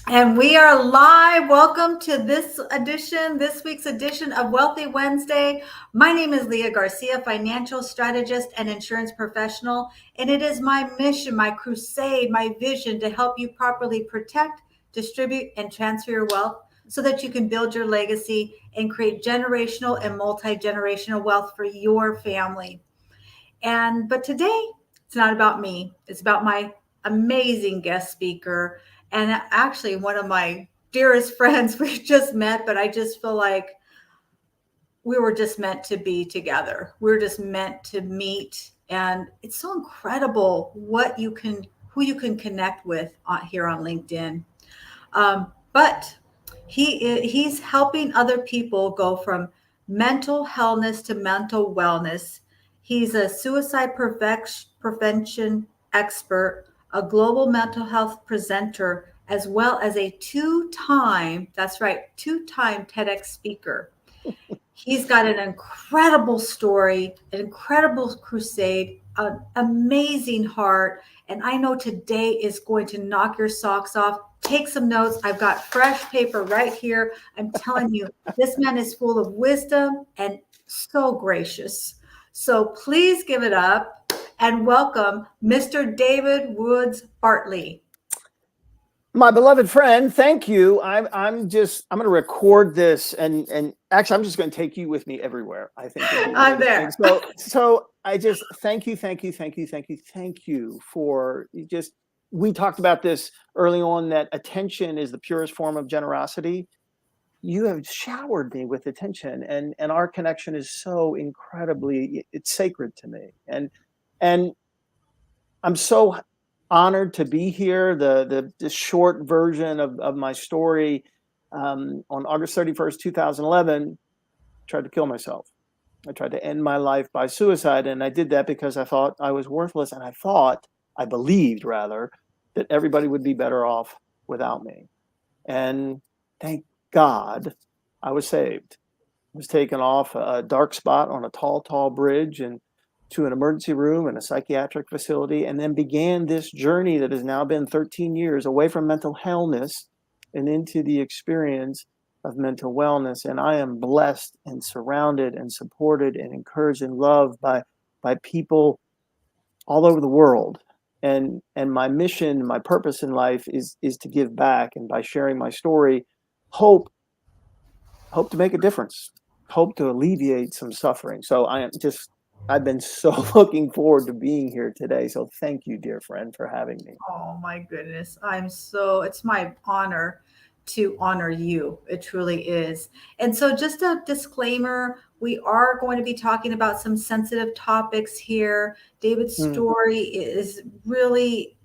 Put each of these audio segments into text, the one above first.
And we are live. Welcome to this week's edition of Wealthy Wednesday. My name is Leah Garcia, financial strategist and insurance professional. And it is my mission, my crusade, my vision to help you properly protect, distribute, and transfer your wealth so that you can build your legacy and create generational and multi-generational wealth for your family. But today, it's not about me. It's about my amazing guest speaker and actually one of my dearest friends we just met, but I just feel like we were just meant to be together. We are just meant to meet. And it's so incredible who you can connect with here on LinkedIn. But he's helping other people go from mental healthness to mental wellness. He's a suicide prevention expert, a global mental health presenter, as well as a that's right, two-time TEDx speaker. He's got an incredible story, an incredible crusade, an amazing heart. And I know today is going to knock your socks off. Take some notes. I've got fresh paper right here. I'm telling you, this man is full of wisdom and so gracious. So please give it up and welcome Mr. David Woods Bartley. My beloved friend, thank you. I'm going to record this and actually I'm just going to take you with me everywhere. I think I'm there. So I just thank you for just, we talked about this early on, that attention is the purest form of generosity. You have showered me with attention, and our connection is so incredibly, it's sacred to me. And I'm so honored to be here. The short version of my story, on August 31st, 2011, tried to kill myself. I tried to end my life by suicide. And I did that because I thought I was worthless. And I believed rather, that everybody would be better off without me. And thank God I was saved. I was taken off a dark spot on a tall bridge and to an emergency room in a psychiatric facility, and then began this journey that has now been 13 years away from mental illness and into the experience of mental wellness. And I am blessed and surrounded and supported and encouraged and loved by people all over the world. And my mission, my purpose in life is to give back. And by sharing my story, hope to make a difference, hope to alleviate some suffering. So I've been so looking forward to being here today. So thank you, dear friend, for having me. Oh my goodness. It's my honor to honor you. It truly is. And so just a disclaimer, we are going to be talking about some sensitive topics here. David's story is really,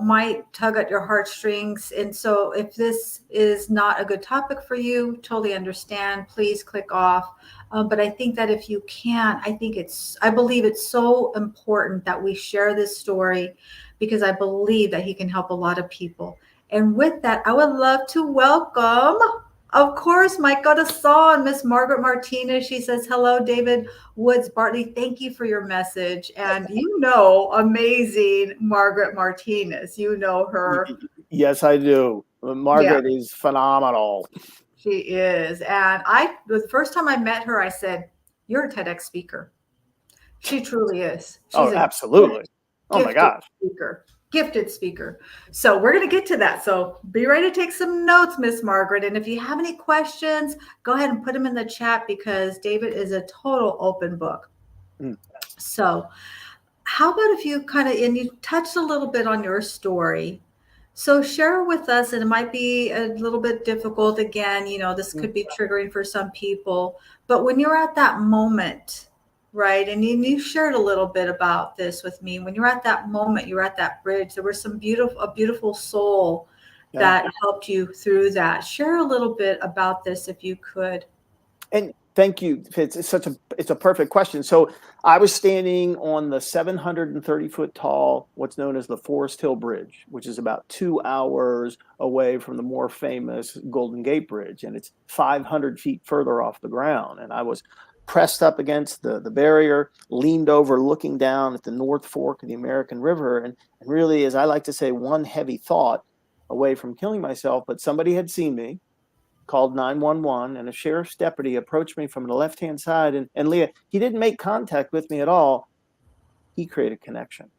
might tug at your heartstrings. And so if this is not a good topic for you, totally understand. Please click off. But I think that if you can, I believe it's so important that we share this story because I believe that he can help a lot of people. And with that, I would love to welcome, of course, my corazón, Miss Margaret Martinez. She says, hello, David Woods Bartley. Thank you for your message. And amazing Margaret Martinez. You know her. Yes, I do. Margaret is phenomenal. She is. And the first time I met her, I said, you're a TEDx speaker. She truly is. She's absolutely. Oh my gosh. Gifted speaker. So we're going to get to that. So be ready to take some notes, Miss Margaret. And if you have any questions, go ahead and put them in the chat because David is a total open book. So how about if you and you touched a little bit on your story. So share with us, and it might be a little bit difficult. Again, this could be triggering for some people, but when you're at that moment, right? And you shared a little bit about this with me. When you're at that moment, you're at that bridge, there was a beautiful soul that helped you through that. Share a little bit about this if you could. And thank you. It's a perfect question. So I was standing on the 730-foot tall, what's known as the Forest Hill Bridge, which is about 2 hours away from the more famous Golden Gate Bridge. And it's 500 feet further off the ground. And I was pressed up against the barrier, leaned over, looking down at the North Fork of the American River. And really, as I like to say, one heavy thought away from killing myself, but somebody had seen me, called 911, and a sheriff's deputy approached me from the left-hand side. And Leah, he didn't make contact with me at all. He created connection.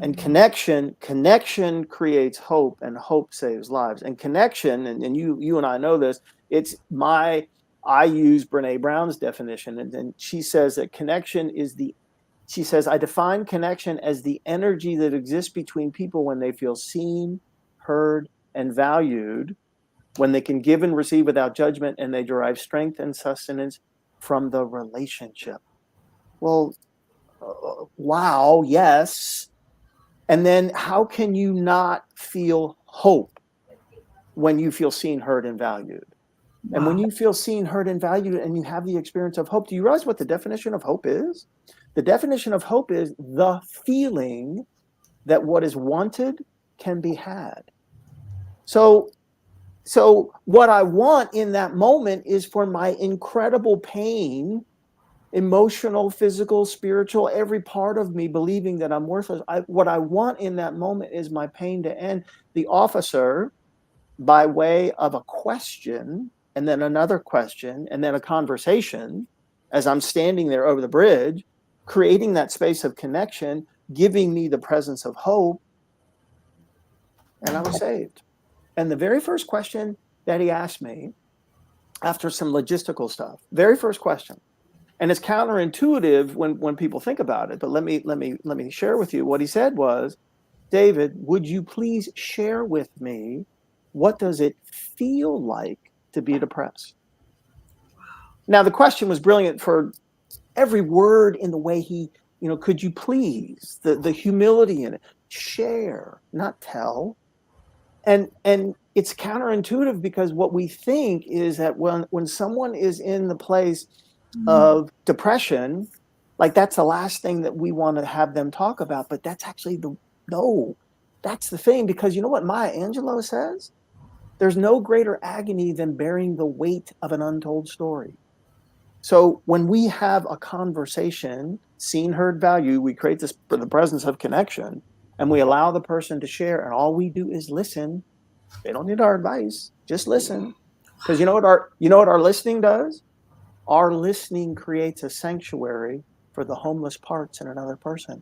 And connection creates hope, and hope saves lives. And connection, and you and I know this, I use Brene Brown's definition, and she says that connection is she says, I define connection as the energy that exists between people when they feel seen, heard, and valued, when they can give and receive without judgment, and they derive strength and sustenance from the relationship. Well, wow, yes. And then how can you not feel hope when you feel seen, heard, and valued? Wow. And when you feel seen, heard, and valued, and you have the experience of hope, do you realize what the definition of hope is? The definition of hope is the feeling that what is wanted can be had. So what I want in that moment is for my incredible pain, emotional, physical, spiritual, every part of me believing that I'm worthless. What I want in that moment is my pain to end. The officer, by way of a question, and then another question, and then a conversation, as I'm standing there over the bridge, creating that space of connection, giving me the presence of hope, and I was saved. And the very first question that he asked me, after some logistical stuff, very first question, and it's counterintuitive when people think about it, but let me share with you. What he said was, David, would you please share with me, what does it feel like to be depressed? Now, the question was brilliant for every word in the way he, could you please, the humility in it, share, not tell. And it's counterintuitive, because what we think is that when someone is in the place of depression, like, that's the last thing that we want to have them talk about. But that's actually that's the thing, because you know what Maya Angelou says? There's no greater agony than bearing the weight of an untold story. So when we have a conversation, seen, heard, valued, we create this for the presence of connection, and we allow the person to share, and all we do is listen. They don't need our advice, just listen. Because you know what our listening does? Our listening creates a sanctuary for the homeless parts in another person.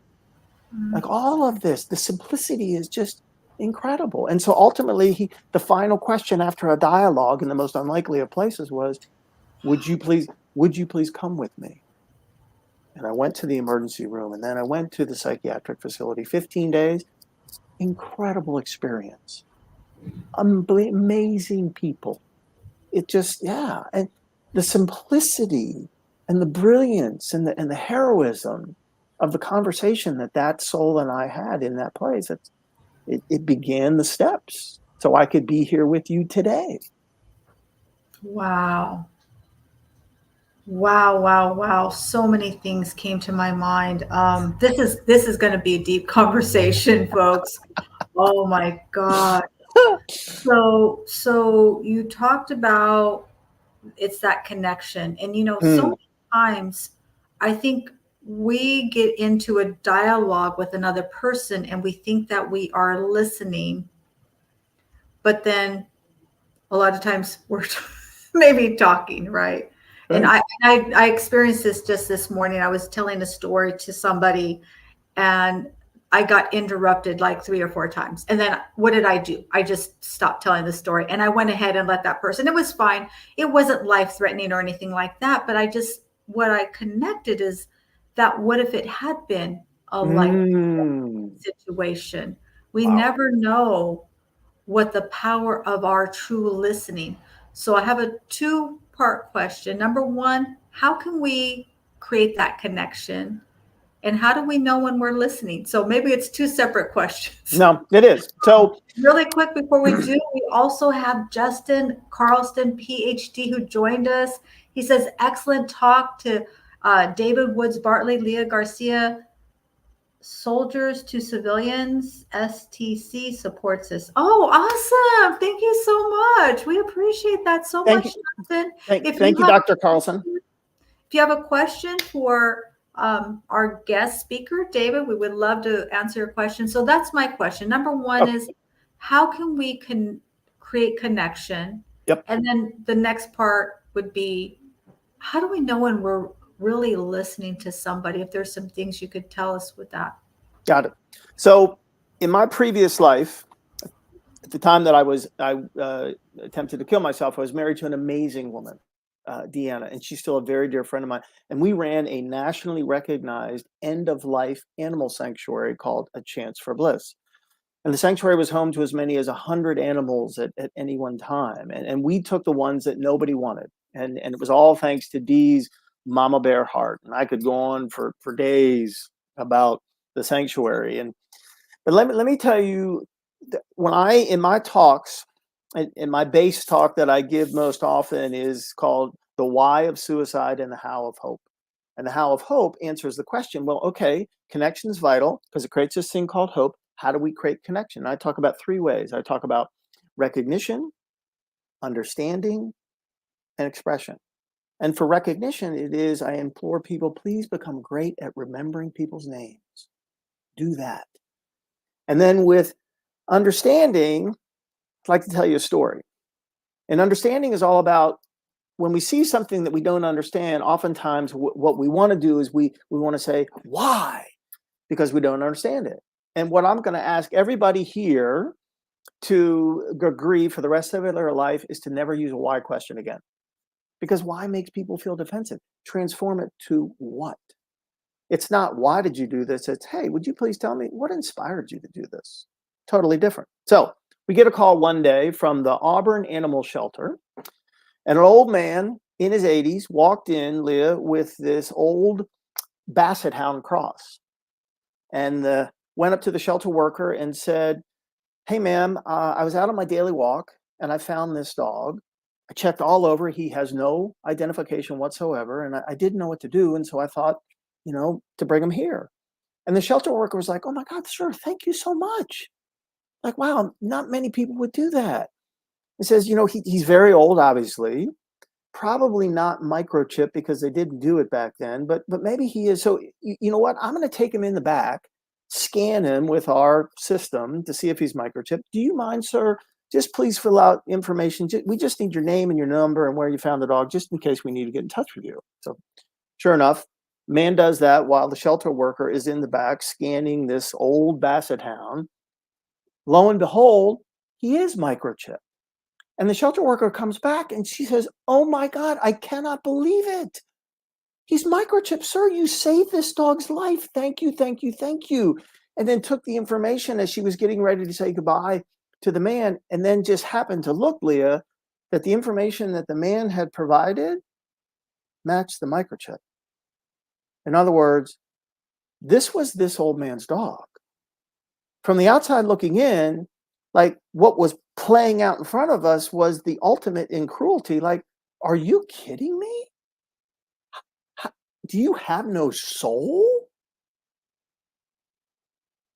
Like, all of this, the simplicity is just incredible. And so ultimately, the final question after a dialogue in the most unlikely of places was, would you please come with me? And I went to the emergency room, and then I went to the psychiatric facility. 15 days, incredible experience. Amazing people. It just, and the simplicity and the brilliance and the heroism of the conversation that soul and I had in that place, it began the steps so I could be here with you today. Wow. Wow, wow, wow. So many things came to my mind. This is going to be a deep conversation, folks. Oh my God. So you talked about, it's that connection. And so many times I think we get into a dialogue with another person and we think that we are listening, but then a lot of times we're maybe talking, right? And I experienced this just this morning. I was telling a story to somebody and I got interrupted like 3 or 4 times. And then what did I do? I just stopped telling the story and I went ahead and let that person, it was fine. It wasn't life threatening or anything like that. But what I connected is that, what if it had been a life situation? We never know what the power of our true listening. So I have a 2-part question. Number 1, how can we create that connection? And how do we know when we're listening? So maybe it's 2 separate questions. No, it is. So really quick before we do, we also have Justin Carlston, PhD, who joined us. He says, excellent talk to David Woods Bartley, Leah Garcia. Soldiers to civilians, STC supports us. Oh, awesome. Thank you so much. We appreciate that so much, Justin. Thank you, Dr. Carlson. If you have a question for our guest speaker, David, we would love to answer your question. So that's my question. Number 1 is, how can we create connection? Yep. And then the next part would be, how do we know when we're really listening to somebody? If there's some things you could tell us with that. Got it. So in my previous life, at the time that I attempted to kill myself, I was married to an amazing woman, Deanna, and she's still a very dear friend of mine. And we ran a nationally recognized end of life animal sanctuary called A Chance for Bliss. And the sanctuary was home to as many as 100 animals at any one time. And we took the ones that nobody wanted. And it was all thanks to Dee's mama bear heart. And I could go on for days about the sanctuary. But let me tell you, when in my talks, in my base talk that I give most often is called The Why of Suicide and the How of Hope. And the how of hope answers the question, well, okay, connection is vital because it creates this thing called hope. How do we create connection? I talk about three ways. I talk about recognition, understanding, and expression. And for recognition, it is I implore people, please become great at remembering people's names. Do that. And then with understanding, I'd like to tell you a story. And understanding is all about when we see something that we don't understand, oftentimes what we want to do is we want to say, why? Because we don't understand it. And what I'm going to ask everybody here to agree for the rest of their life is to never use a why question again. Because why makes people feel defensive? Transform it to what? It's not, why did you do this? It's, hey, would you please tell me what inspired you to do this? Totally different. So we get a call one day from the Auburn Animal Shelter, and an old man in his 80s walked in, Leah, with this old basset hound cross, and went up to the shelter worker and said, hey, ma'am, I was out on my daily walk and I found this dog. I checked all over. He has no identification whatsoever. And I didn't know what to do. And so I thought, to bring him here. And the shelter worker was like, oh my God, sir, thank you so much. Like, wow, not many people would do that. He says, he's very old, obviously. Probably not microchip because they didn't do it back then, but maybe he is. So you know what? I'm going to take him in the back, scan him with our system to see if he's microchipped. Do you mind, sir? Just please fill out information. We just need your name and your number and where you found the dog, just in case we need to get in touch with you. So sure enough, man does that while the shelter worker is in the back scanning this old basset hound. Lo and behold, he is microchipped. And the shelter worker comes back and she says, oh my God, I cannot believe it. He's microchipped. Sir, you saved this dog's life. Thank you, thank you, thank you. And then took the information as she was getting ready to say goodbye to the man, and then just happened to look, Leah, that the information that the man had provided matched the microchip. In other words, this was this old man's dog. From the outside looking in, like what was playing out in front of us was the ultimate in cruelty. Like, are you kidding me? Do you have no soul?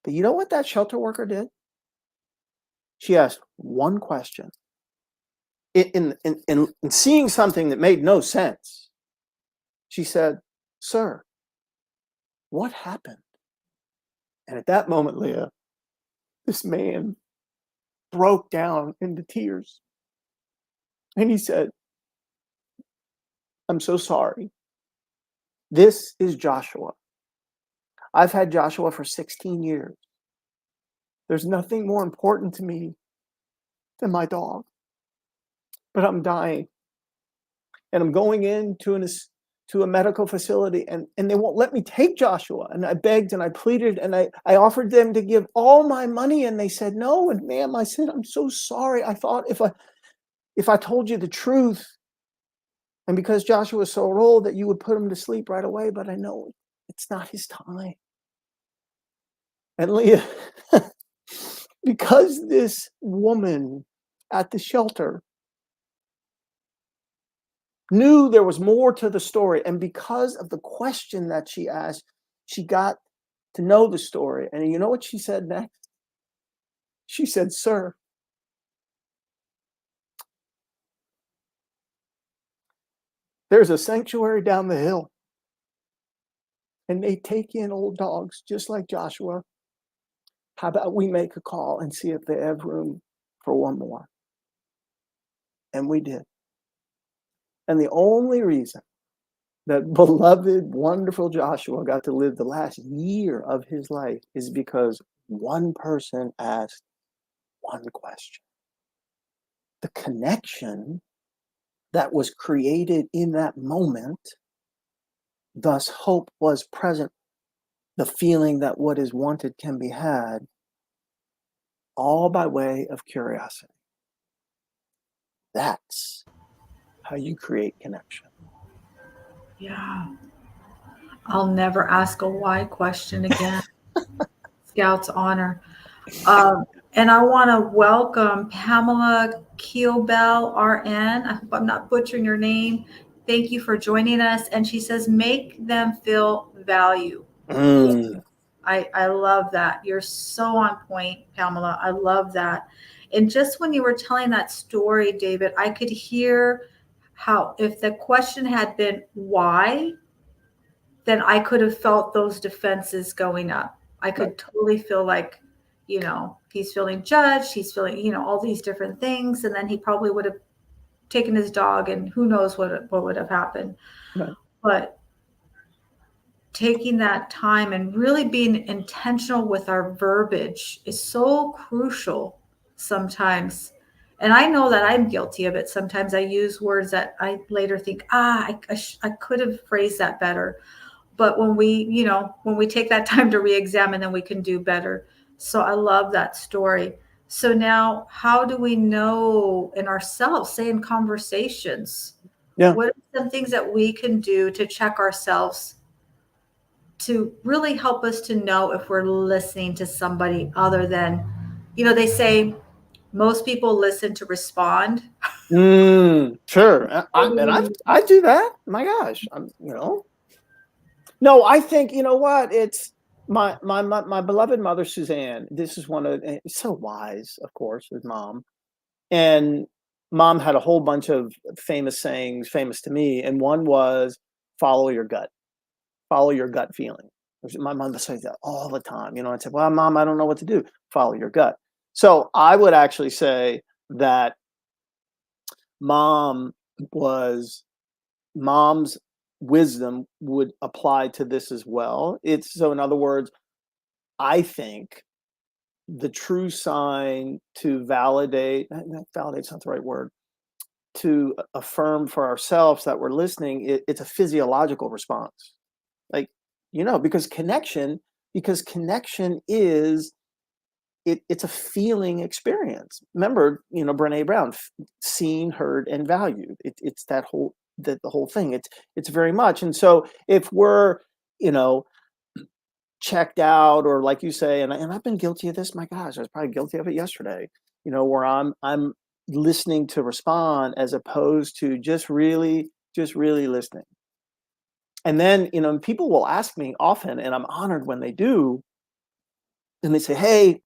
But you know what that shelter worker did? She asked one question. In seeing something that made no sense, she said, sir, what happened? And at that moment, Leah, this man broke down into tears. And he said, I'm so sorry. This is Joshua. I've had Joshua for 16 years. There's nothing more important to me than my dog. But I'm dying. And I'm going into to a medical facility, and they won't let me take Joshua. And I begged and I pleaded and I offered them to give all my money, and they said no. And ma'am, I said, I'm so sorry. I thought if I told you the truth, and because Joshua was so old, that you would put him to sleep right away, but I know it's not his time. And Leah, because this woman at the shelter knew there was more to the story, and because of the question that she asked, she got to know the story. And you know what she said next? She said, sir, there's a sanctuary down the hill, and they take in old dogs just like Joshua, How about we make a call and see if they have room for one more? And we did. And the only reason that beloved, wonderful Joshua got to live the last year of his life is because one person asked one question. The connection that was created in that moment, thus hope was present, the feeling that what is wanted can be had, all by way of curiosity. That's how you create connection. Yeah. I'll never ask a why question again. Scout's honor. And I want to welcome Pamela Keelbell, RN. I hope I'm not butchering your name. Thank you for joining us. And she says, make them feel value. Mm. I love that. You're so on point, Pamela. I love that. And just when you were telling that story, David, I could hear how if the question had been why, then I could have felt those defenses going up. I Right, could totally feel like, he's feeling judged, he's feeling, all these different things. And then he probably would have taken his dog and who knows what would have happened. right. But taking that time and really being intentional with our verbiage is so crucial sometimes. And I know that I'm guilty of it. Sometimes I use words that I later think, I could have phrased that better. But when we take that time to re-examine, then we can do better. So I love that story. So now how do we know in ourselves, say in conversations, Yeah. what are some things that we can do to check ourselves to really help us to know if we're listening to somebody other than, they say most people listen to respond. Sure. How do And we I do that. My gosh, No, I think you know what it's my beloved mother Suzanne. This is one of so wise, of course, with mom. And mom had a whole bunch of famous sayings, famous to me, and one was follow your gut. Follow your gut feeling. My mom would say that all the time. I'd say, well, mom, I don't know what to do. Follow your gut. So I would actually say that mom was mom's wisdom would apply to this as well. It's so in other words, I think the true sign to validate's not the right word, to affirm for ourselves that we're listening, it's a physiological response. Like, because connection is it's a feeling experience. Remember, Brene Brown, seen, heard, and valued. It's the whole thing. It's very much. And so if we're, you know, checked out, or like you say, and I've been guilty of this. My gosh, I was probably guilty of it yesterday. Where I'm listening to respond as opposed to just really listening. And then, people will ask me often, and I'm honored when they do, and they say, "Hey,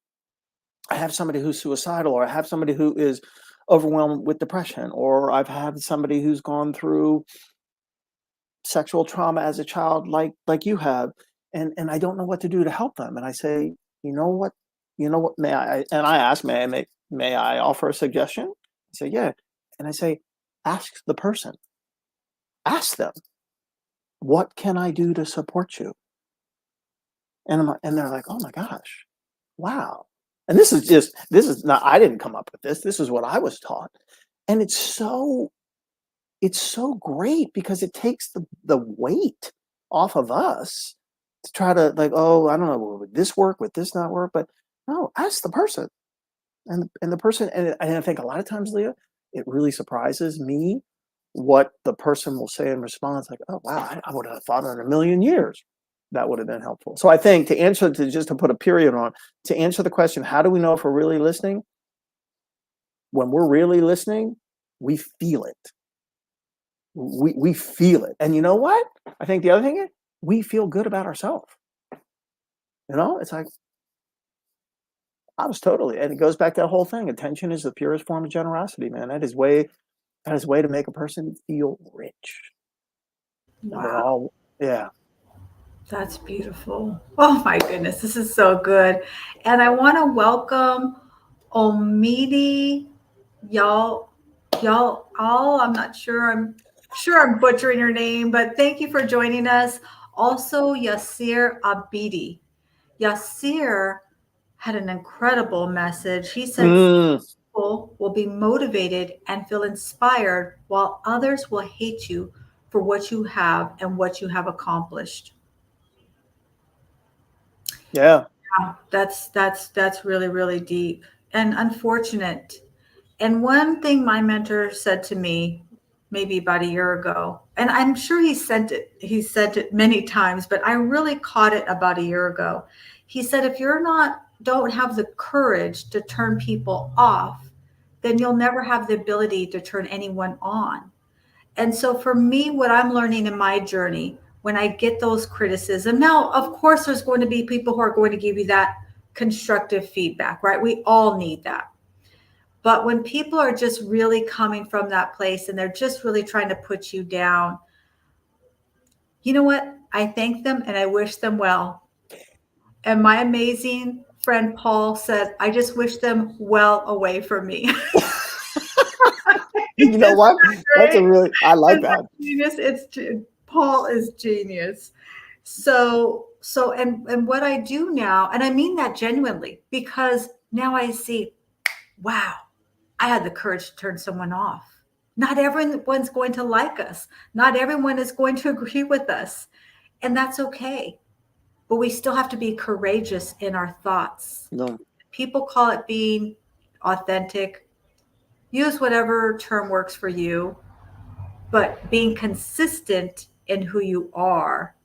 I have somebody who's suicidal, or I have somebody who is overwhelmed with depression, or I've had somebody who's gone through sexual trauma as a child, like you have, and I don't know what to do to help them." And I say, you know what, may I? And I ask, may I offer a suggestion? I say, yeah, and I say, ask the person, ask them, what can I do to support you? And they're like, oh my gosh, wow. And this is not, I didn't come up with this. This is what I was taught. And it's so great because it takes the weight off of us to try to, like, oh, I don't know, would this work? Would this not work? But no, ask the person. And the person, and I think a lot of times, Leah, it really surprises me what the person will say in response, like, oh wow, I would have thought in a million years that would have been helpful. So I think just to put a period on, to answer the question, how do we know if we're really listening? When we're really listening, we feel it. We feel it. And you know what? I think the other thing is we feel good about ourselves. It's like I was totally, and it goes back to that whole thing. Attention is the purest form of generosity, man. That is way to make a person feel rich. And we're Wow. all, yeah. That's beautiful. Oh my goodness, this is so good. And I want to welcome Omidi, y'all, y'all all. I'm not sure. I'm sure I'm butchering your name, but thank you for joining us. Also, Yasir Abidi. Yasir had an incredible message. He said, Mm, people will be motivated and feel inspired, while others will hate you for what you have and what you have accomplished. yeah. Wow, that's really really deep and unfortunate. And one thing my mentor said to me maybe about a year ago, and I'm sure he sent it many times, but I really caught it about a year ago. He said, if you're not don't have the courage to turn people off, then you'll never have the ability to turn anyone on. And so for me, what I'm learning in my journey, when I get those criticism, now of course there's going to be people who are going to give you that constructive feedback, right? We all need that. But when people are just really coming from that place and they're just really trying to put you down, you know what? I thank them and I wish them well. And my amazing friend Paul said, I just wish them well away from me. You know Isn't what? that That's a great? really, I like Isn't that that. genius? Paul is genius. And what I do now, and I mean that genuinely, because now I see, wow, I had the courage to turn someone off. Not everyone's going to like us. Not everyone is going to agree with us. And that's okay. But we still have to be courageous in our thoughts. No. People call it being authentic. Use whatever term works for you, but being consistent in who you are.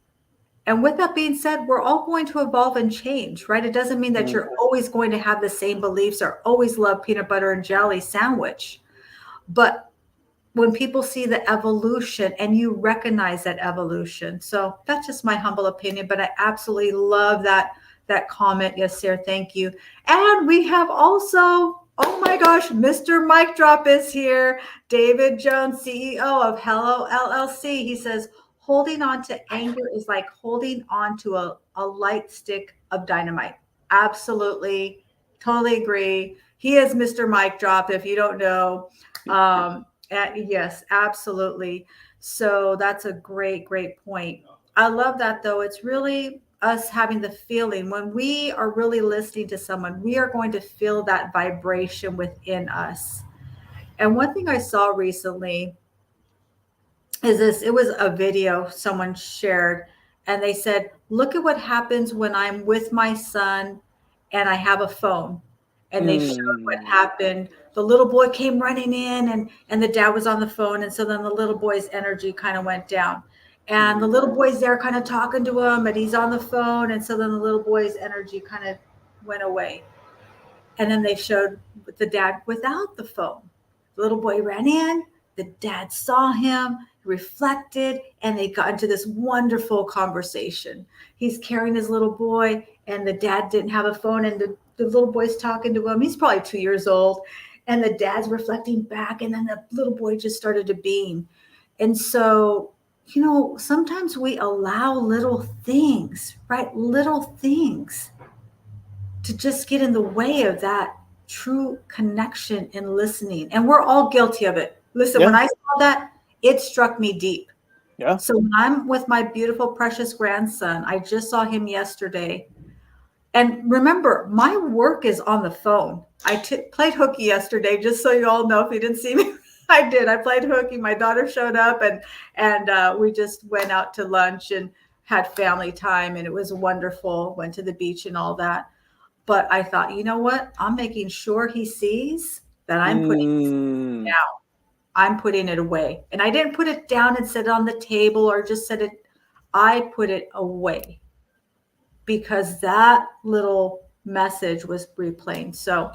And with that being said, we're all going to evolve and change, right? It doesn't mean that Mm, you're always going to have the same beliefs or always love peanut butter and jelly sandwich. But when people see the evolution and you recognize that evolution. So that's just my humble opinion, but I absolutely love that comment. Yes, sir. Thank you. And we have also, oh my gosh, Mr. Mike Drop is here. David Jones, CEO of Hello LLC. He says, holding on to anger is like holding on to a light stick of dynamite. Absolutely. Totally agree. He is Mr. Mike Drop, if you don't know. Yes, absolutely. So that's a great, great point. I love that though. It's really us having the feeling when we are really listening to someone, we are going to feel that vibration within us. And one thing I saw recently is this, it was a video someone shared, and they said, look at what happens when I'm with my son and I have a phone. And they showed what mm, happened. The little boy came running in, and the dad was on the phone, and so then the little boy's energy kind of went down, and the mm, little boy's there kind of talking to him, and he's on the phone, and so then the little boy's energy kind of went away. And then they showed the dad without the phone. The little boy ran in, the dad saw him, reflected, and they got into this wonderful conversation. He's carrying his little boy, and the dad didn't have a phone, and the little boy's talking to him. He's probably 2 years old, and the dad's reflecting back, and then the little boy just started to beam. And so, sometimes we allow little things, right? Little things to just get in the way of that true connection and listening. And we're all guilty of it. Listen, when yeah. I saw that, it struck me deep. Yeah. So when I'm with my beautiful, precious grandson, I just saw him yesterday. And remember, my work is on the phone. Played hooky yesterday, just so you all know if you didn't see me. I did. I played hooky. My daughter showed up, and we just went out to lunch and had family time, and it was wonderful. Went to the beach and all that. But I thought, you know what? I'm making sure he sees that I'm putting it Mm, down. I'm putting it away. And I didn't put it down and set it on the table or just set it, I put it away because that little message was replaying. So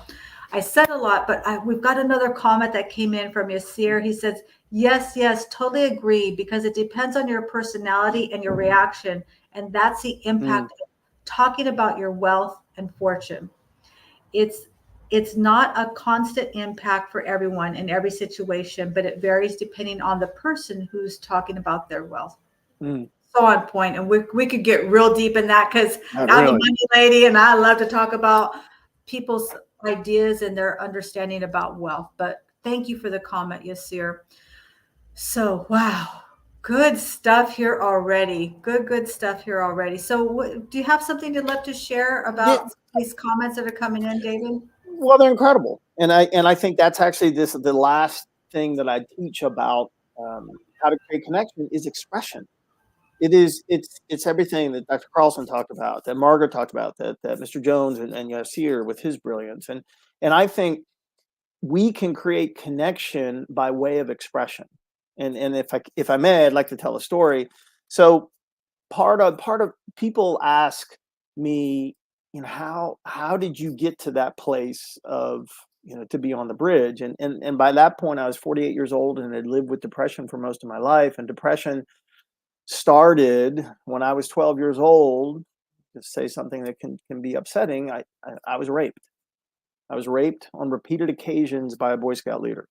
I said a lot, but we've got another comment that came in from Yasir. He says, yes, yes, totally agree, because it depends on your personality and your reaction. And that's the mm, impact of talking about your wealth and fortune. It's it's not a constant impact for everyone in every situation, but it varies depending on the person who's talking about their wealth. mm. so on point, and we could get real deep in that because Not I'm a really. money lady and I love to talk about people's ideas and their understanding about wealth. But thank you for the comment, Yasir. So, wow, good stuff here already. Good stuff here already. So, do you have something you'd love to share Yeah, about these comments that are coming in, David? well, they're incredible, and I think that's actually the last thing that I teach about how to create connection is expression. It's everything that Dr. Carlson talked about, that Margaret talked about, that Mr. Jones and Yasir with his brilliance, and I think we can create connection by way of expression. And if I may, I'd like to tell a story. So part of people ask me, how did you get to that place of, to be on the bridge? And by that point, I was 48 years old and had lived with depression for most of my life. And depression started when I was 12 years old. To say something that can be upsetting, I was raped. I was raped on repeated occasions by a Boy Scout leader.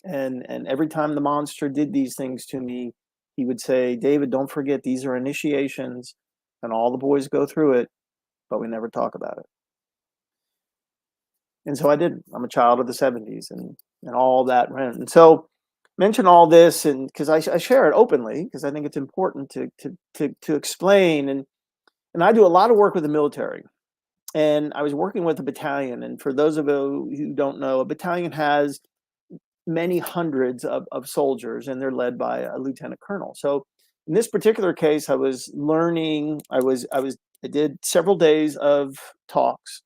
And every time the monster did these things to me, he would say, "David, don't forget these are initiations, and all the boys go through it, but we never talk about it." And so I did. I'm a child of the '70s, and all that. And so mention all this, and because I share it openly, because I think it's important to explain. And I do a lot of work with the military. And I was working with a battalion. And for those of you who don't know, a battalion has many hundreds of soldiers, and they're led by a lieutenant colonel. So in this particular case, I was learning. I did several days of talks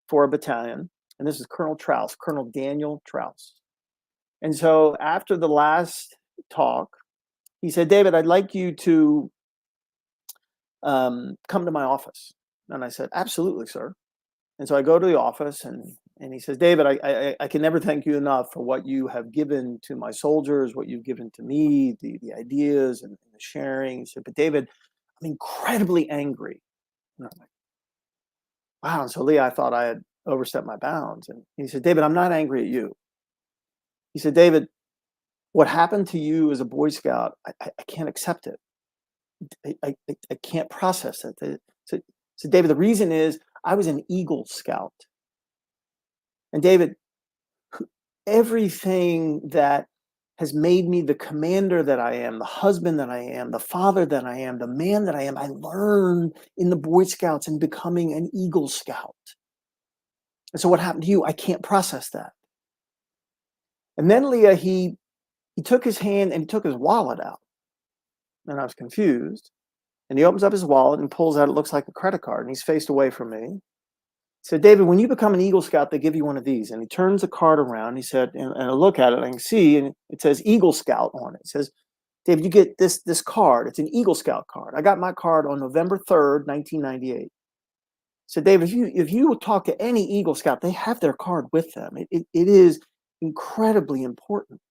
for a battalion, and this is Colonel Trouse, Colonel Daniel Trouse. And so after the last talk, he said, "David, I'd like you to come to my office." And I said, "Absolutely, sir." And so I go to the office, and he says, "David, I can never thank you enough for what you have given to my soldiers, what you've given to me, the ideas and the sharing." He said, "But David, I'm incredibly angry." And I'm like, wow. And so Leah, I thought I had overstepped my bounds. And he said, "David, I'm not angry at you." He said, "David, what happened to you as a Boy Scout, I can't accept it. I can't process it." So David, the reason is I was an Eagle Scout. And David, everything that has made me the commander that I am, the husband that I am, the father that I am, the man that I am, I learned in the Boy Scouts and becoming an Eagle Scout. And so what happened to you? I can't process that. And then Leah, he took his hand and he took his wallet out. And I was confused. And he opens up his wallet and pulls out, it looks like a credit card. And he's faced away from me. So David, when you become an Eagle Scout, they give you one of these. And he turns the card around. He said, and I look at it, I can see, and it says Eagle Scout on it. It says, "David, you get this card. It's an Eagle Scout card. I got my card on November 3rd, 1998. So David, if you talk to any Eagle Scout, they have their card with them. It is incredibly important."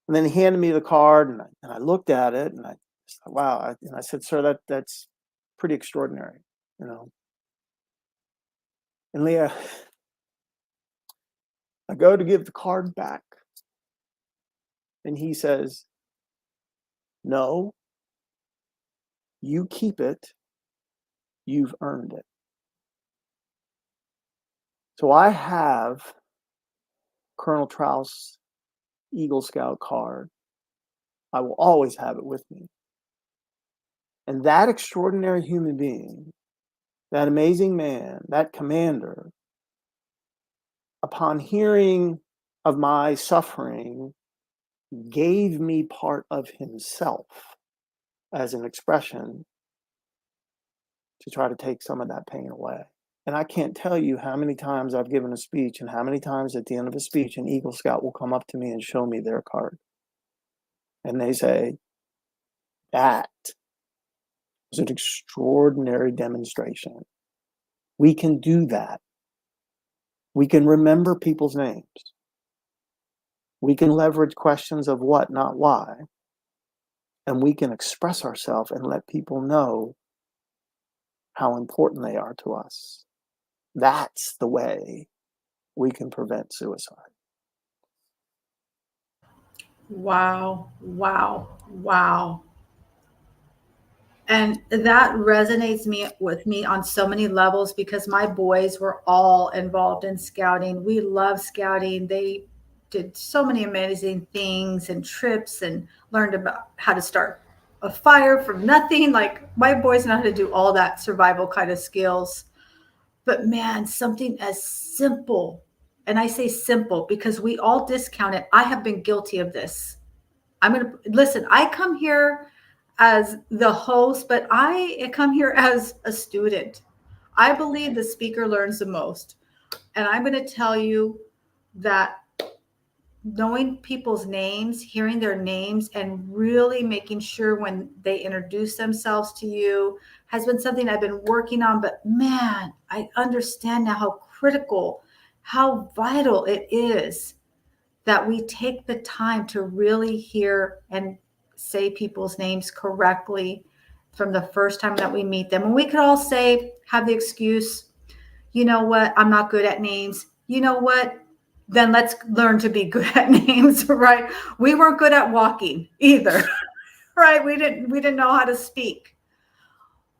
And then he handed me the card, and I looked at it, and I said, wow. And I said, "Sir, that's pretty extraordinary, you know." And Leah, I go to give the card back, and he says, "No, you keep it. You've earned it." So I have Colonel Trouse Eagle Scout card. I will always have it with me. And that extraordinary human being, that amazing man, that commander, upon hearing of my suffering, gave me part of himself as an expression to try to take some of that pain away. And I can't tell you how many times I've given a speech and how many times at the end of a speech an Eagle Scout will come up to me and show me their card. And they say, "That was an extraordinary demonstration." We can do that. We can remember people's names. We can leverage questions of what, not why. And we can express ourselves and let people know how important they are to us. That's the way we can prevent suicide. Wow, wow, wow. And that resonates with me on so many levels because my boys were all involved in scouting. We love scouting. They did so many amazing things and trips and learned about how to start a fire from nothing. Like my boys know how to do all that survival kind of skills. But man, something as simple, and I say simple because we all discount it. I have been guilty of this. I'm going to listen. I come here as the host, but I come here as a student. I believe the speaker learns the most. And I'm going to tell you that knowing people's names, hearing their names, and really making sure when they introduce themselves to you has been something I've been working on. But man, I understand now how critical, how vital it is that we take the time to really hear and say people's names correctly from the first time that we meet them. And we could all say, have the excuse, you know what, I'm not good at names. You know what? Then let's learn to be good at names, right? We weren't good at walking either, right? We didn't know how to speak.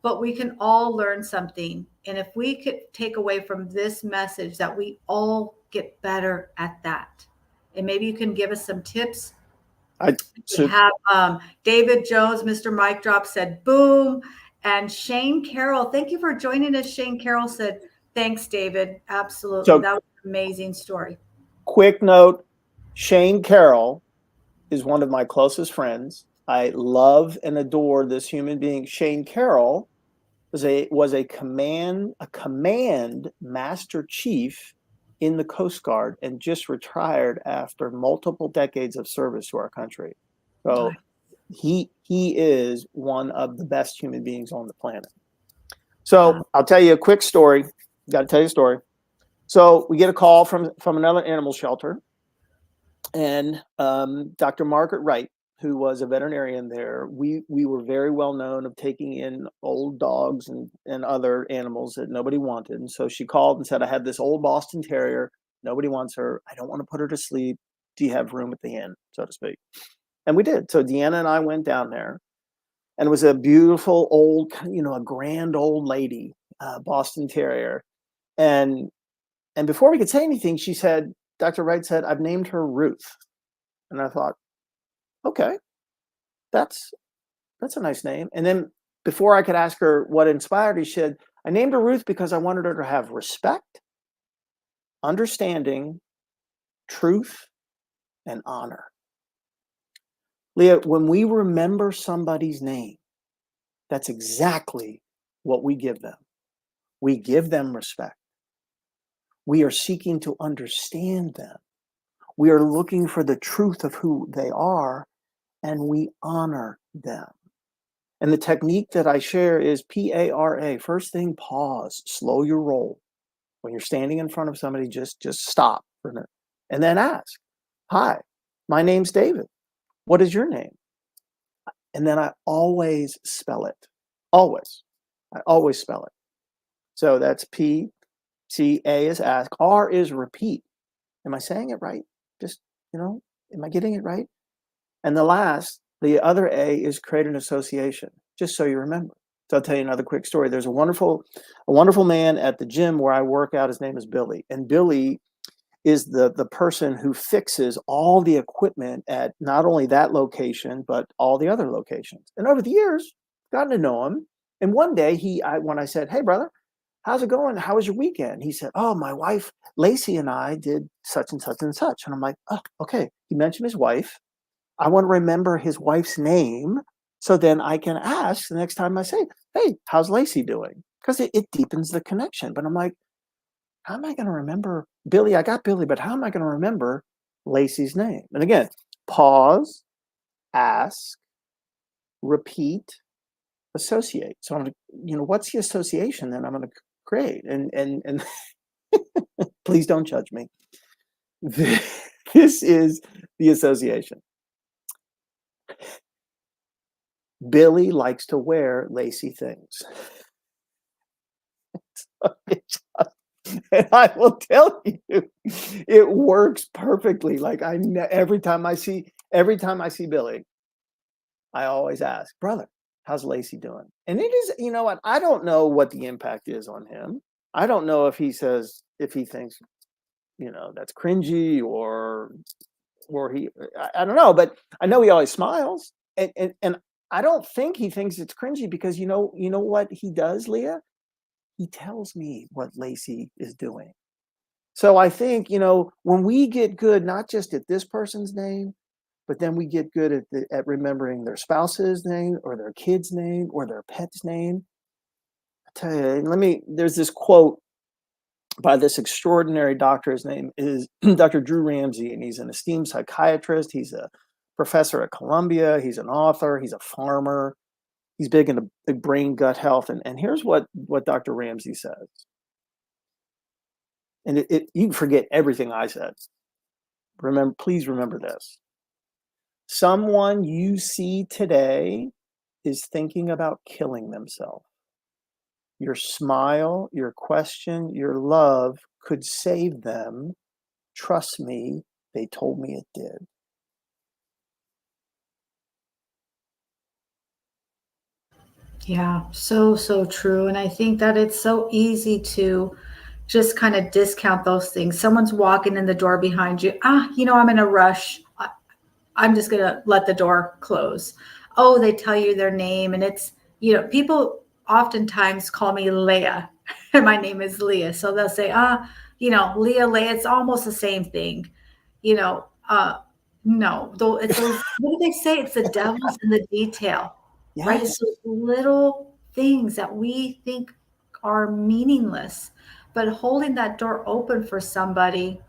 But we can all learn something. And if we could take away from this message that we all get better at that. And maybe you can give us some tips. I We so have David Jones, Mr. Mike Drop said boom. And Shane Carroll, thank you for joining us. Shane Carroll said, thanks, David. Absolutely. so That was an amazing story. quick note: Shane Carroll is one of my closest friends. I love and adore this human being. Shane Carroll was a command master chief in the Coast Guard and just retired after multiple decades of service to our country. So he is one of the best human beings on the planet. So I'll tell you a quick story. Got to tell you a story. So we get a call from another animal shelter, and Dr. Margaret Wright, who was a veterinarian there, we were very well known of taking in old dogs and other animals that nobody wanted. And so she called and said, I have this old Boston Terrier. Nobody wants her. I don't want to put her to sleep. Do you have room at the inn, so to speak? And we did. So Deanna and I went down there, and it was a beautiful old, a grand old lady, Boston Terrier. And before we could say anything, she said, Dr. Wright said, I've named her Ruth. And I thought, okay, that's a nice name. And then before I could ask her what inspired her, she said, I named her Ruth because I wanted her to have respect, understanding, truth, and honor. Leah, when we remember somebody's name, that's exactly what we give them. We give them respect. We are seeking to understand them. We are looking for the truth of who they are, and we honor them. And the technique that I share is PARA. First thing, pause, slow your roll. When you're standing in front of somebody, just stop for a minute and then ask, hi, my name's David. What is your name? And then I always spell it. Always. I always spell it. So that's P, C, A is ask, R is repeat. Am I saying it right? Just, am I getting it right? And the other A is create an association, just so you remember. So I'll tell you another quick story. There's a wonderful man at the gym where I work out. His name is Billy. And Billy is the person who fixes all the equipment at not only that location, but all the other locations. And over the years, gotten to know him. And one day when I said, hey, brother, how's it going? How was your weekend? He said, oh, my wife, Lacey, and I did such and such and such. And I'm like, oh, okay. He mentioned his wife. I want to remember his wife's name so then I can ask the next time I say, hey, how's Lacey doing? Because it deepens the connection. But I'm like, how am I going to remember Billy? I got Billy, but how am I going to remember Lacey's name? And again, pause, ask, repeat, associate. So I'm going to, what's the association that I'm going to create? And please don't judge me. This is the association. Billy likes to wear lacy things. And I will tell you, it works perfectly. Like every time I see Billy, I always ask, brother, how's Lacey doing? And it is, you know what? I don't know what the impact is on him. I don't know if he thinks, that's cringy or I don't know, but I know he always smiles. And I don't think he thinks it's cringy because you know what he does, Leah? He tells me what Lacey is doing. So I think, when we get good, not just at this person's name, but then we get good at remembering their spouse's name or their kid's name or their pet's name. I tell you, there's this quote by this extraordinary doctor. His name is Dr. Drew Ramsey, and he's an esteemed psychiatrist. He's a professor at Columbia. He's an author. He's a farmer. He's big into brain gut health. And here's what Dr. Ramsey says. And you can forget everything I said. Please remember this. Someone you see today is thinking about killing themselves. Your smile, your question, your love could save them. Trust me, they told me it did. Yeah, so, so true. And I think that it's so easy to just kind of discount those things. Someone's walking in the door behind you. I'm in a rush. I'm just going to let the door close. Oh, they tell you their name. And people oftentimes call me Leah, and my name is Leah. So they'll say, Leah, it's almost the same thing. You know, uh, no, though it's those, what do they say? It's the devil's in the detail, right? Yes. It's those little things that we think are meaningless, but holding that door open for somebody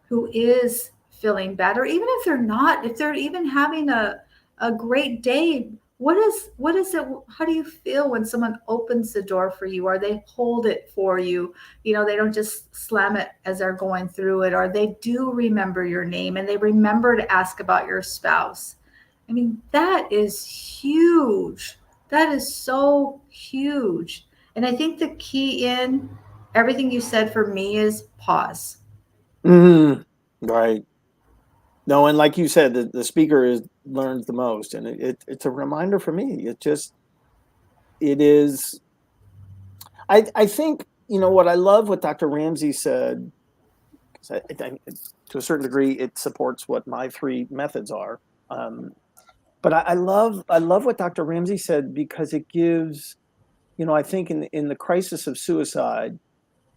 who is feeling bad, or even if they're not, if they're even having a great day, what is it, how do you feel when someone opens the door for you, or they hold it for you? They don't just slam it as they're going through it, or they do remember your name and they remember to ask about your spouse. I mean, that is huge. That is so huge. And I think the key in everything you said for me is pause. Right. No, and like you said, the speaker learns the most, and it's a reminder for me. It is. I think what I love what Dr. Ramsey said. 'Cause to a certain degree, it supports what my three methods are. Um, but I love what Dr. Ramsey said because it gives, I think in the crisis of suicide,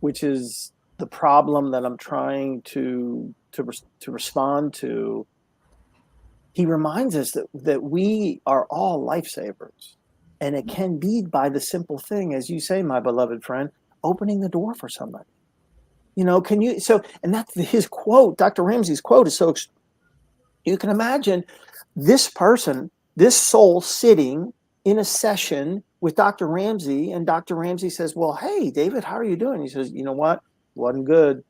which is the problem that I'm trying to respond to, he reminds us that we are all lifesavers. And it can be by the simple thing, as you say, my beloved friend, opening the door for somebody. And that's his quote. Dr. Ramsey's quote is you can imagine this person, this soul sitting in a session with Dr. Ramsey, and Dr. Ramsey says, well, hey, David, how are you doing? He says, you know what? Wasn't good.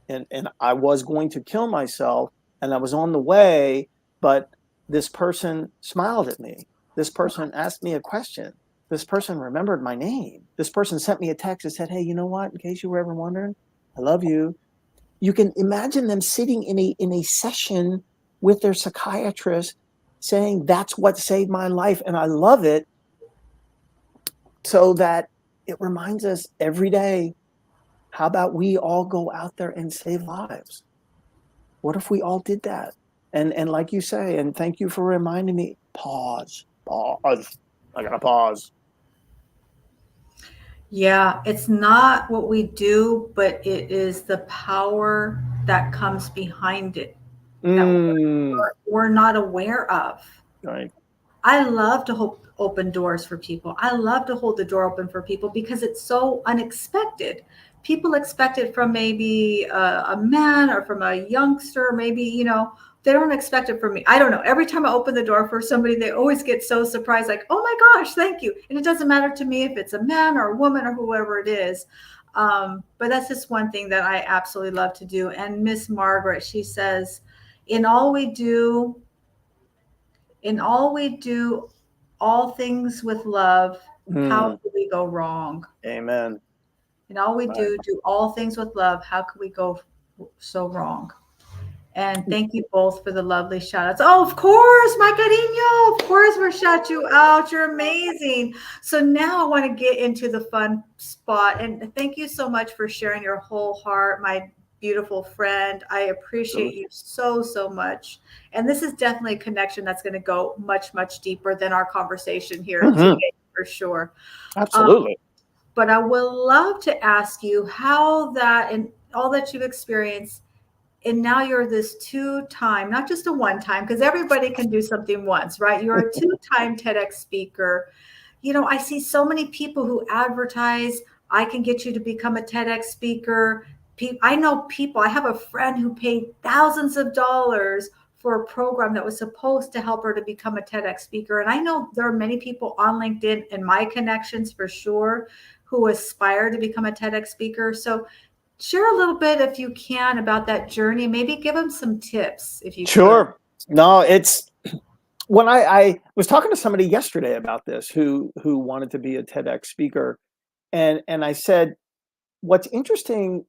And I was going to kill myself, and I was on the way, but this person smiled at me. This person asked me a question. This person remembered my name. This person sent me a text and said, hey, you know what? In case you were ever wondering, I love you. You can imagine them sitting in a session with their psychiatrist saying, that's what saved my life. And I love it, so that it reminds us every day, how about we all go out there and save lives? What if we all did that? And like you say, and thank you for reminding me, pause. I gotta pause. Yeah, it's not what we do, but it is the power that comes behind it that we're not aware of. Right. I love to open doors for people. I love to hold the door open for people because it's so unexpected. People expect it from maybe a man or from a youngster. Maybe, they don't expect it from me. I don't know. Every time I open the door for somebody, they always get so surprised, like, oh my gosh, thank you. And it doesn't matter to me if it's a man or a woman or whoever it is. But that's just one thing that I absolutely love to do. And Miss Margaret, she says, in all we do, in all we do, all things with love, how could we go wrong? Amen. In all we Right. do all things with love, how could we go so wrong? And thank you both for the lovely shout outs. Oh, of course, my cariño. Of course, we'll shout you out. You're amazing. So now I want to get into the fun spot. And thank you so much for sharing your whole heart, my beautiful friend. I appreciate Absolutely. you so, so much. And this is definitely a connection that's going to go much, much deeper than our conversation here Hmm. today, for sure. Um, Absolutely. but I would love to ask you how that and all that you've experienced, and now you're this two-time, not just a one-time, because everybody can do something once, right? You're a two-time TEDx speaker. I see so many people who advertise, I can get you to become a TEDx speaker. I know people, I have a friend who paid thousands of dollars for a program that was supposed to help her to become a TEDx speaker. And I know there are many people on LinkedIn and my connections for sure who aspire to become a TEDx speaker. So share a little bit, if you can, about that journey. Maybe give them some tips if you could. Sure. No, it's when I was talking to somebody yesterday about this who wanted to be a TEDx speaker, and I said, what's interesting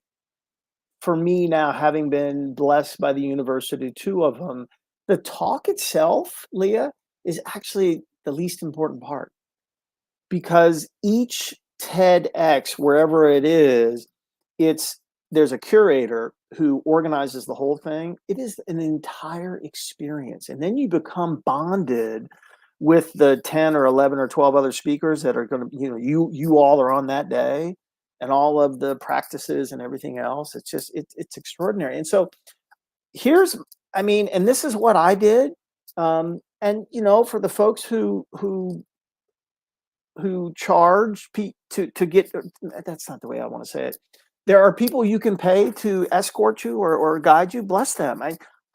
for me now, having been blessed by the university, two of them, the talk itself, Leah, is actually the least important part because each TEDx, wherever it is, it's there's a curator who organizes the whole thing. It is an entire experience. And then you become bonded with the 10 or 11 or 12 other speakers that are going to, you all are on that day and all of the practices and everything else. It's just, it's extraordinary. And so here's, I mean, and this is what I did. And for the folks who charge to get, that's not the way I want to say it. There are people you can pay to escort you or guide you. Bless them.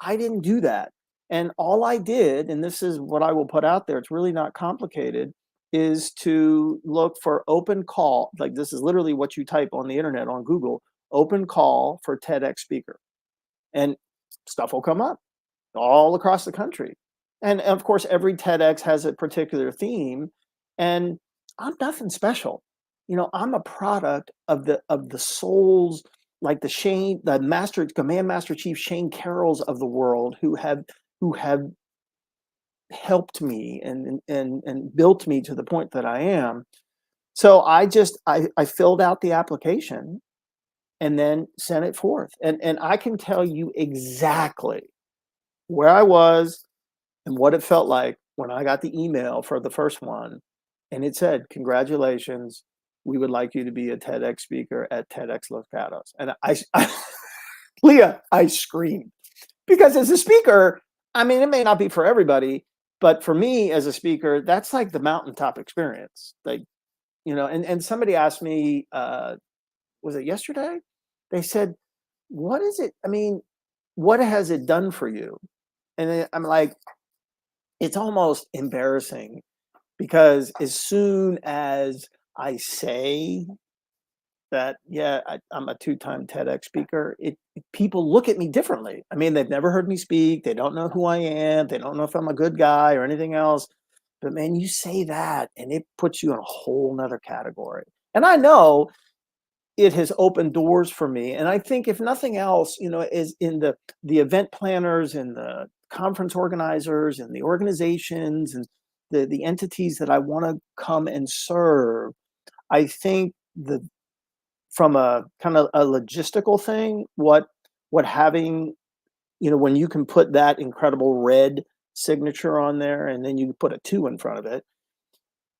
I didn't do that. And all I did, and this is what I will put out there, it's really not complicated, is to look for open call. Like this is literally what you type on the internet on Google, open call for TEDx speaker. And stuff will come up all across the country. And of course, every TEDx has a particular theme. And I'm nothing special. I'm a product of the souls, like the master, command master chief Shane Carrolls of the world who have helped me and built me to the point that I am. So I filled out the application and then sent it forth. And I can tell you exactly where I was and what it felt like when I got the email for the first one, and it said, "Congratulations, we would like you to be a TEDx speaker at TEDx Los Gatos." And Leah, I screamed because as a speaker, I mean, it may not be for everybody, but for me as a speaker, that's like the mountaintop experience. Like, and somebody asked me, was it yesterday? They said, "What is it? I mean, what has it done for you?" And then I'm like, it's almost embarrassing because as soon as I say that, yeah, I'm a two-time TEDx speaker, people look at me differently. I mean, they've never heard me speak. They don't know who I am. They don't know if I'm a good guy or anything else. But man, you say that and it puts you in a whole nother category. And I know it has opened doors for me. And I think if nothing else, is in the event planners and the conference organizers and the organizations and the entities that I want to come and serve, I think from a kind of a logistical thing, what having, when you can put that incredible red signature on there and then you put a 2 in front of it,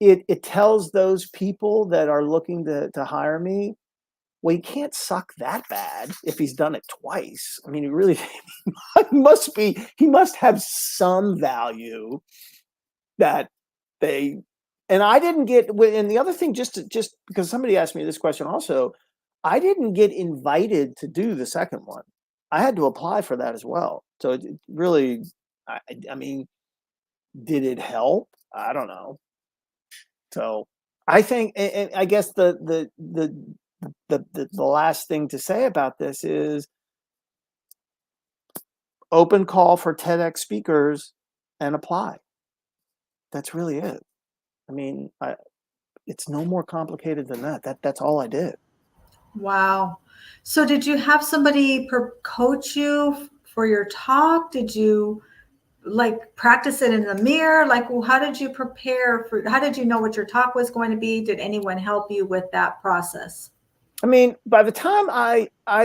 it tells those people that are looking to hire me, well, he can't suck that bad if he's done it twice. I mean, he really he must have some value that they, and I didn't get, and the other thing, just because somebody asked me this question also, I didn't get invited to do the second one. I had to apply for that as well. So it really, I mean, did it help? I don't know. So I think, and I guess the last thing to say about this is open call for TEDx speakers and apply. That's really it. I mean, it's no more complicated than that. That's all I did. Wow. So did you have somebody coach you for your talk? Did you like practice it in the mirror? Like, well, how did you prepare for, how did you know what your talk was going to be? Did anyone help you with that process? I mean, by the time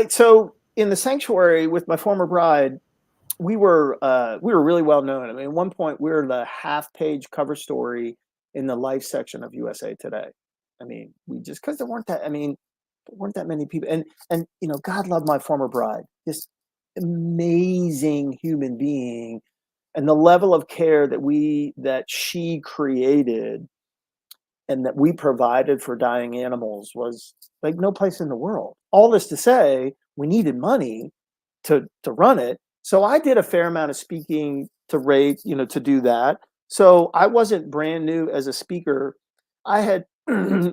so in the sanctuary with my former bride, we were really well known. I mean, at one point we were the half-page cover story in the life section of USA Today. I mean, we just because there weren't that many people, and God love my former bride, this amazing human being, and the level of care that she created and that we provided for dying animals was like no place in the world. All this to say, we needed money to run it. So I did a fair amount of speaking to do that. So I wasn't brand new as a speaker. I had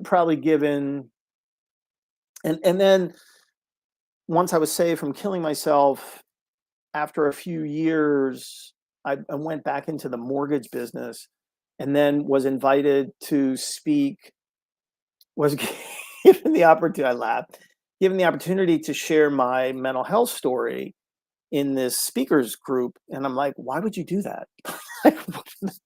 probably given, and then once I was saved from killing myself after a few years, I went back into the mortgage business and then was invited to speak, was given the opportunity, I laughed, given the opportunity to share my mental health story in this speakers group. And I'm like, why would you do that? Like,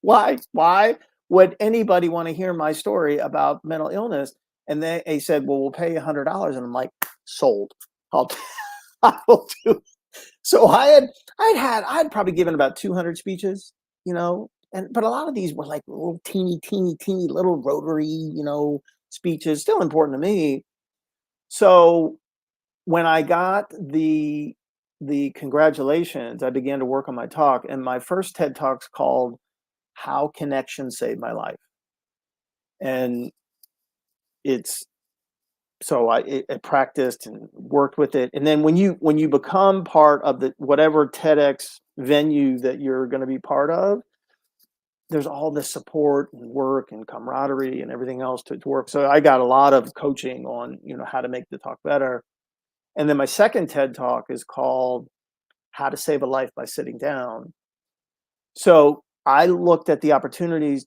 why would anybody want to hear my story about mental illness? And they said, well, we'll pay you $100. And I'm like, sold. I'll, I will do. So I'd probably given about 200 speeches, but a lot of these were like little teeny little rotary, speeches, still important to me. So when I got the congratulations, I began to work on my talk, and my first TED Talk's called "How Connection Saved My Life," and it's so I practiced and worked with it, and then when you become part of the whatever TEDx venue that you're going to be part of, there's all this support and work and camaraderie and everything else to work. So I got a lot of coaching on how to make the talk better, and then my second TED Talk is called "How to Save a Life by Sitting Down." So I looked at the opportunities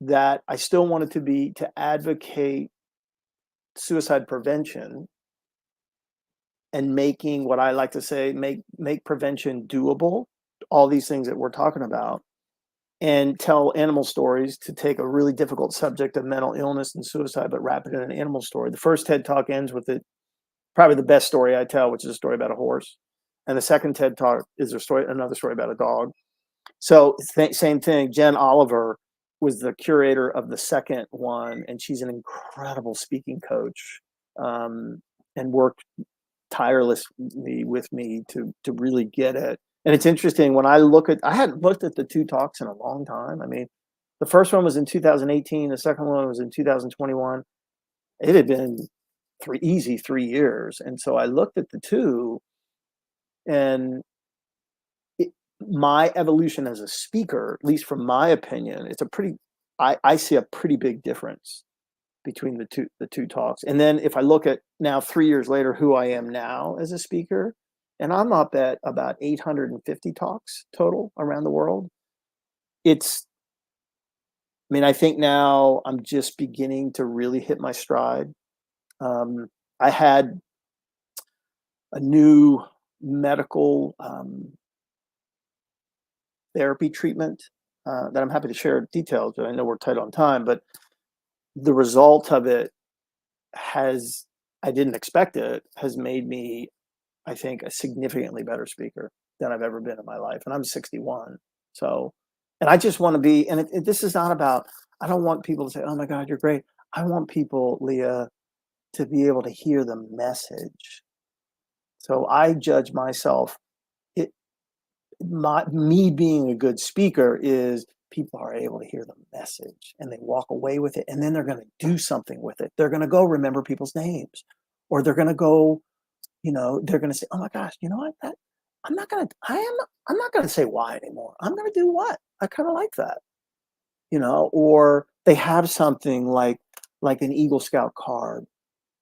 that I still wanted to advocate suicide prevention and making what I like to say, make prevention doable, all these things that we're talking about, and tell animal stories to take a really difficult subject of mental illness and suicide, but wrap it in an animal story. The first TED Talk ends with probably the best story I tell, which is a story about a horse. And the second TED Talk is another story about a dog. So same thing. Jen Oliver was the curator of the second one, and she's an incredible speaking coach, and worked tirelessly with me to really get it. And it's interesting when I hadn't looked at the two talks in a long time. I mean, the first one was in 2018. The second one was in 2021. It had been 3 years, and so I looked at the two, and my evolution as a speaker, at least from my opinion, I see a pretty big difference between the two talks. And then if I look at now 3 years later, who I am now as a speaker, and I'm up at about 850 talks total around the world. I think now I'm just beginning to really hit my stride. I had a new medical therapy treatment that I'm happy to share details, but I know we're tight on time. But the result of it I didn't expect it, has made me, I think, a significantly better speaker than I've ever been in my life. And I'm 61. So, and I just want to be, and this is not about, I don't want people to say, oh my God, you're great. I want people, Leah, to be able to hear the message. So I judge myself, me being a good speaker is people are able to hear the message and they walk away with it, and then they're going to do something with it. They're going to go remember people's names, or they're going to go, they're going to say, oh my gosh, you know what, I'm not going to say why anymore. I'm going to do what I kind of like that, or they have something like an Eagle Scout card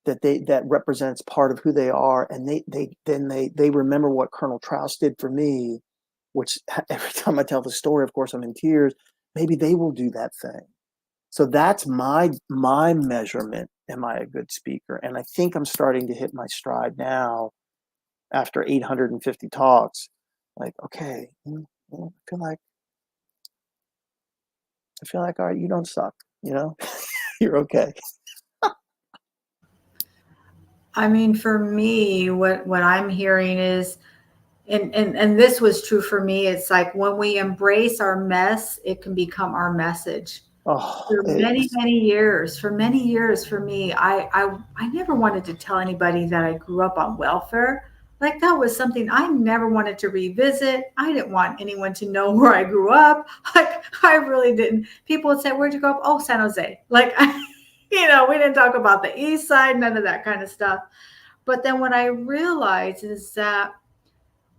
that represents part of who they are, and they remember what Colonel Trouse did for me, which every time I tell the story, of course, I'm in tears. Maybe they will do that thing. So that's my measurement. Am I a good speaker? And I think I'm starting to hit my stride now after 850 talks. like, okay, I feel like, all right, you don't suck, you know, you're okay. I mean, for me, what I'm hearing is, and this was true for me, it's like when we embrace our mess, it can become our message. Oh, For many, many years, for me, I never wanted to tell anybody that I grew up on welfare. Like that was something I never wanted to revisit. I didn't want anyone to know where I grew up. Like I really didn't. People would say, "Where'd you grow up?" "Oh, San Jose." Like, we didn't talk about the East Side, none of that kind of stuff. But then what I realized is that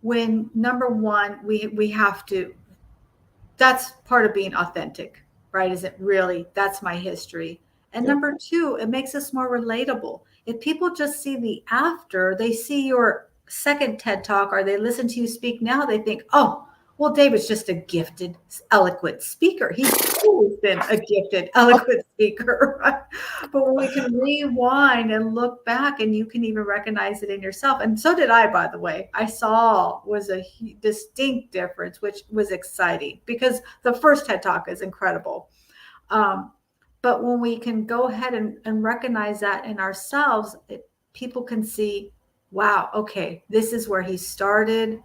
when number one, we have to, that's part of being authentic, right? Is it really, that's my history. And yep. number two, it makes us more relatable. If people just see the after, they see your second TED talk or they listen to you speak now, they think, oh, well, David's just a gifted, eloquent speaker. He's always been a gifted, eloquent speaker, right? But when we can rewind and look back, and you can even recognize it in yourself, and so did I, by the way. I saw was a distinct difference, which was exciting because the first TED talk is incredible. Um, but when we can go ahead and recognize that in ourselves, people can see, wow, okay, this is where he started.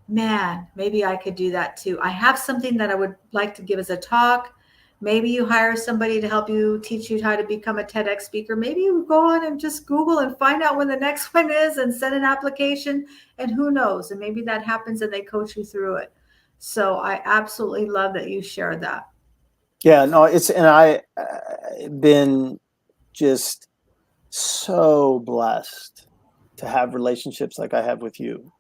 Man, maybe I could do that too. I have something that I would like to give as a talk. Maybe you hire somebody to help you teach you how to become a TEDx speaker. Maybe you go on and just Google and find out when the next one is and send an application. And who knows? And maybe that happens and they coach you through it. So I absolutely love that you shared that. Yeah, no, and I been just so blessed to have relationships like I have with you.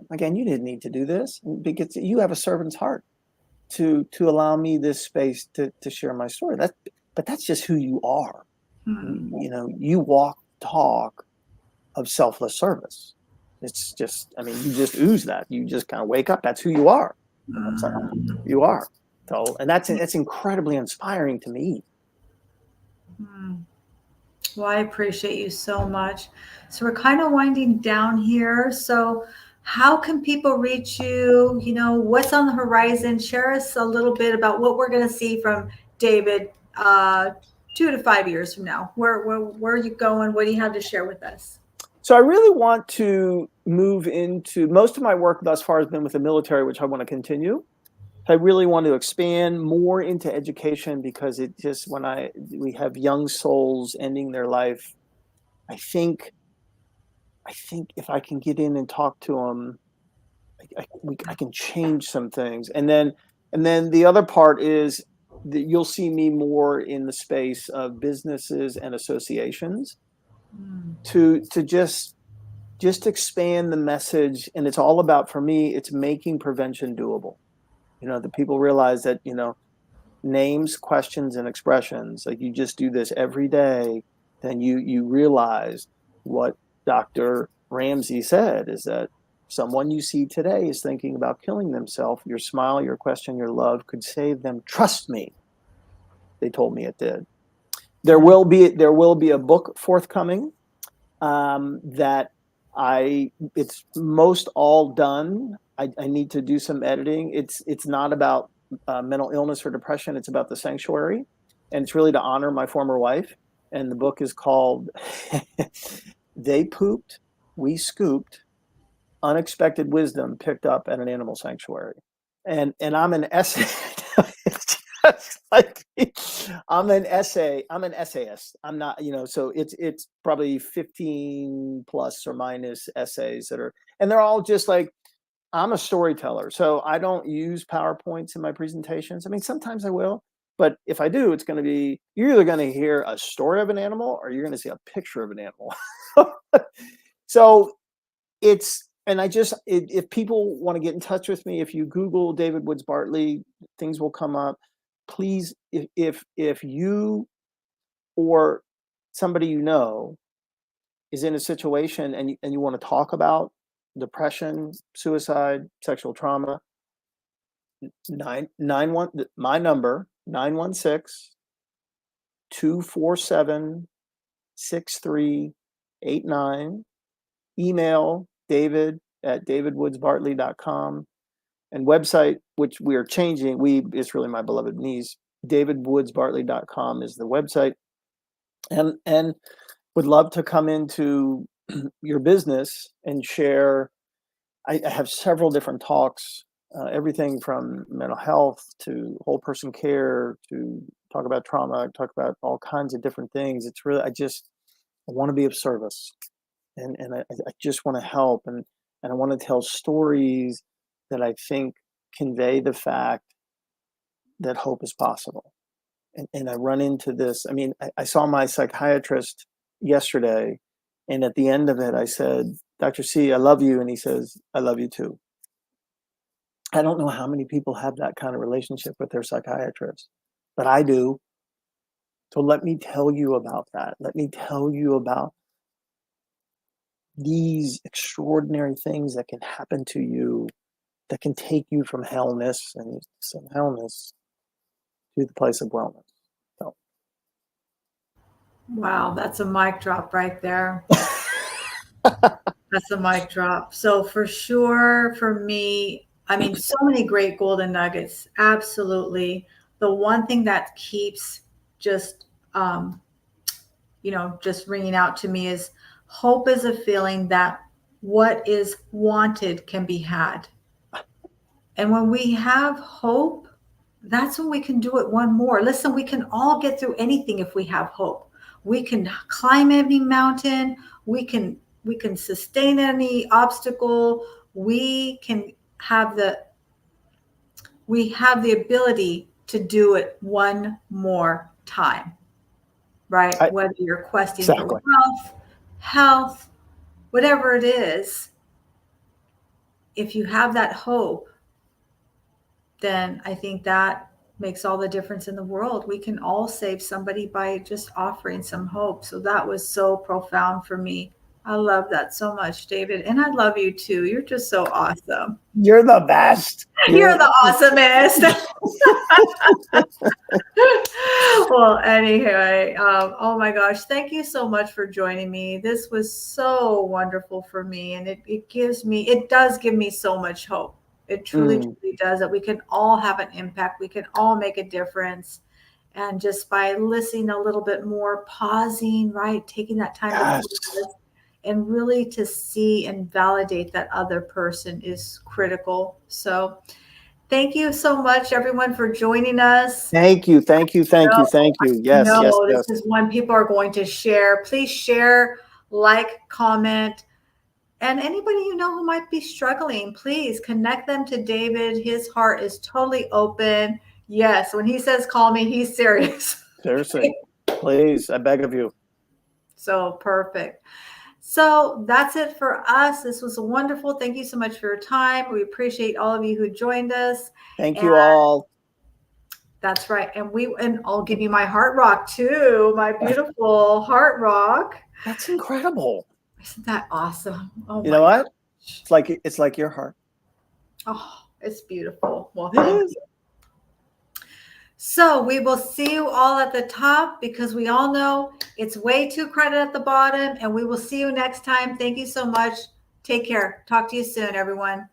Again, you didn't need to do this because you have a servant's heart to allow me this space to share my story. But that's just who you are. Hmm. You walk talk of selfless service. It's just, I mean, you just ooze that. You just kind of wake up. That's who you are. That's like, you are. So, and that's incredibly inspiring to me. Hmm. Well, I appreciate you so much. So we're kind of winding down here. So how can people reach you? What's on the horizon? Share us a little bit about what we're going to see from David 2 to 5 years from now. Where are you going? What do you have to share with us? So I really want to move into, most of my work thus far has been with the military, which I want to continue. I really want to expand more into education because it just, we have young souls ending their life, I think if I can get in and talk to them, I can change some things. And then the other part is that you'll see me more in the space of businesses and associations Mm. to just expand the message. And it's all about, for me, it's making prevention doable. The people realize that, names, questions, and expressions, like you just do this every day, then you realize what Dr. Ramsey said is that someone you see today is thinking about killing themselves. Your smile, your question, your love could save them. Trust me. They told me it did. Yeah. There will be a book forthcoming that it's most all done. I need to do some editing. It's not about mental illness or depression. It's about the sanctuary, and it's really to honor my former wife. And the book is called "They Pooped, We Scooped: Unexpected Wisdom Picked Up at an Animal Sanctuary." And I'm an essay. It's just like I'm an essayist. I'm not, so it's probably 15 plus or minus essays and they're all just like, I'm a storyteller, so I don't use PowerPoints in my presentations. I mean, sometimes I will, but if I do, it's going to be, you're either going to hear a story of an animal or you're going to see a picture of an animal. So and if people want to get in touch with me, if you Google David Woods Bartley, things will come up. Please, if you or somebody is in a situation and you want to talk about depression, suicide, sexual trauma, my number 916-247-6389. Email David at davidwoodsbartley.com, and website, which we are changing. It's really my beloved niece. davidwoodsbartley.com is the website, and would love to come into your business and share. I have several different talks, everything from mental health to whole person care to talk about trauma, talk about all kinds of different things. It's really, I want to be of service, and I just want to help, and I want to tell stories that I think convey the fact that hope is possible. And I run into this. I mean, I saw my psychiatrist yesterday, and at the end of it, I said, "Dr. C, I love you," and he says, "I love you too." I don't know how many people have that kind of relationship with their psychiatrist, but I do. So let me tell you about that. Let me tell you about these extraordinary things that can happen to you, that can take you from hellness and some hellness to the place of wellness. So. Wow, that's a mic drop right there. That's a mic drop. So for sure, for me, I mean, so many great golden nuggets. Absolutely. The one thing that keeps just, just ringing out to me is hope is a feeling that what is wanted can be had. And when we have hope, that's when we can do it one more. Listen, we can all get through anything if we have hope. We can climb any mountain. We can sustain any obstacle. We have the ability to do it one more time, right? Whether you're questing for Exactly. wealth, health, whatever it is, if you have that hope, then I think that makes all the difference in the world. We can all save somebody by just offering some hope. So that was so profound for me. I love that so much, David. And I love you too. You're just so awesome. You're the best. You're the awesomest. Well, anyway, oh my gosh, thank you so much for joining me. This was so wonderful for me. And it does give me so much hope. It truly, truly does, that we can all have an impact. We can all make a difference. And just by listening a little bit more, pausing, right? Taking that time to pause and really to see and validate that other person is critical. So thank you so much, everyone, for joining us. Thank you. Thank you. Thank you. Thank you. Yes. No, Yes. this Yes. is one people are going to share. Please share, like, comment. And anybody you know who might be struggling, please connect them to David. His heart is totally open. Yes, when he says call me, he's serious. Seriously. Please, I beg of you. So perfect. So that's it for us. This was wonderful. Thank you so much for your time. We appreciate all of you who joined us. Thank you all. That's right. And I'll give you my heart rock too, my beautiful heart rock. That's incredible. Isn't that awesome? Oh, you know what? It's like your heart. Oh, it's beautiful. Well, thank you. So we will see you all at the top, because we all know it's way too crowded at the bottom, and we will see you next time. Thank you so much. Take care. Talk to you soon, everyone.